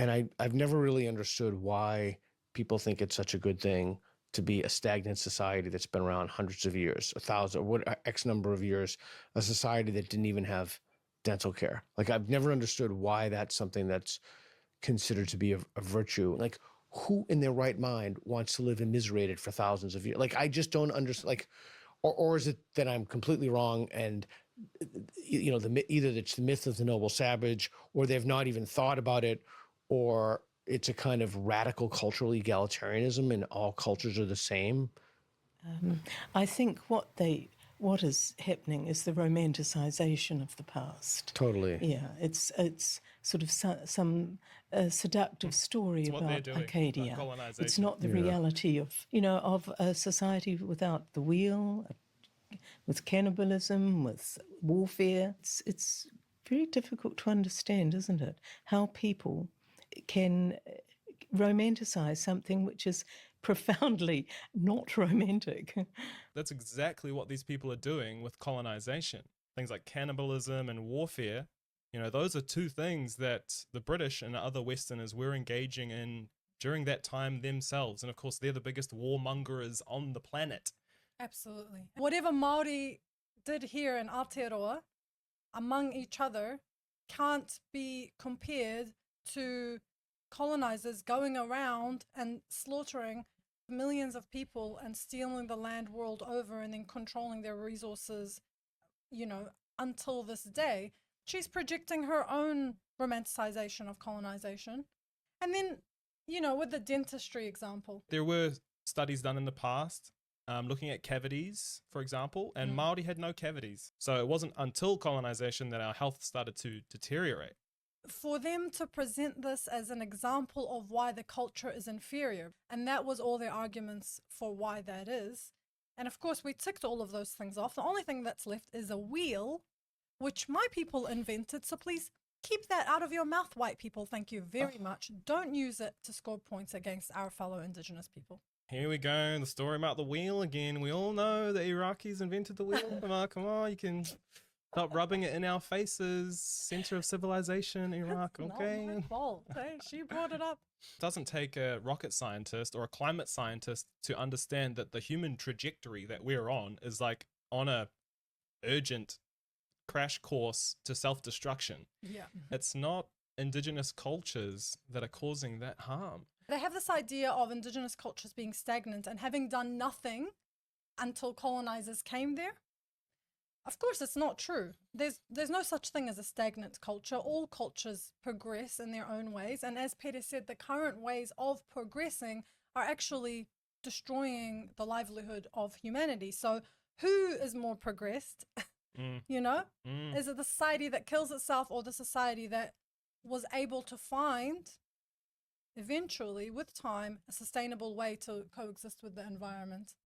And I've never really understood why people think it's such a good thing to be a stagnant society that's been around hundreds of years, 1,000 or what X number of years, a society that didn't even have dental care. Like, I've never understood why that's something that's considered to be a virtue. Like, who in their right mind wants to live immiserated for thousands of years? Like, I just don't understand. Like, or is it that I'm completely wrong and either it's the myth of the noble savage, or they've not even thought about it, or it's a kind of radical cultural egalitarianism and all cultures are the same? I think what is happening is the romanticisation of the past. Totally. Yeah, it's sort of some seductive story It's what they're about doing, Arcadia. like colonisation. It's not the reality of a society without the wheel, with cannibalism, with warfare. It's very difficult to understand, isn't it? How people can romanticize something which is profoundly not romantic. That's exactly what these people are doing with colonization. Things like cannibalism and warfare, those are two things that the British and other Westerners were engaging in during that time themselves. And of course, they're the biggest warmongers on the planet. Absolutely. Whatever Māori did here in Aotearoa among each other can't be compared to colonizers going around and slaughtering millions of people and stealing the land world over and then controlling their resources, until this day. She's projecting her own romanticization of colonization. And then, with the dentistry example. There were studies done in the past looking at cavities, for example, and Māori had no cavities. So it wasn't until colonization that our health started to deteriorate. For them to present this as an example of why the culture is inferior, and that was all their arguments for why that is. And of course, we ticked all of those things off. The only thing that's left is a wheel, which my people invented. So please keep that out of your mouth, white people. Thank you very much. Don't use it to score points against our fellow indigenous people. Here we go, the story about the wheel again. We all know the Iraqis invented the wheel. Come on, you can stop rubbing it in our faces. Center of civilization, Iraq, okay? Not my fault. Hey, she brought it up. It doesn't take a rocket scientist or a climate scientist to understand that the human trajectory that we're on is like on a urgent crash course to self-destruction. Yeah. It's not indigenous cultures that are causing that harm. They have this idea of indigenous cultures being stagnant and having done nothing until colonizers came there. Of course, it's not true. There's no such thing as a stagnant culture. All cultures progress in their own ways. And as Peter said, the current ways of progressing are actually destroying the livelihood of humanity. So who is more progressed? Is it the society that kills itself or the society that was able to find eventually, with time, a sustainable way to coexist with the environment?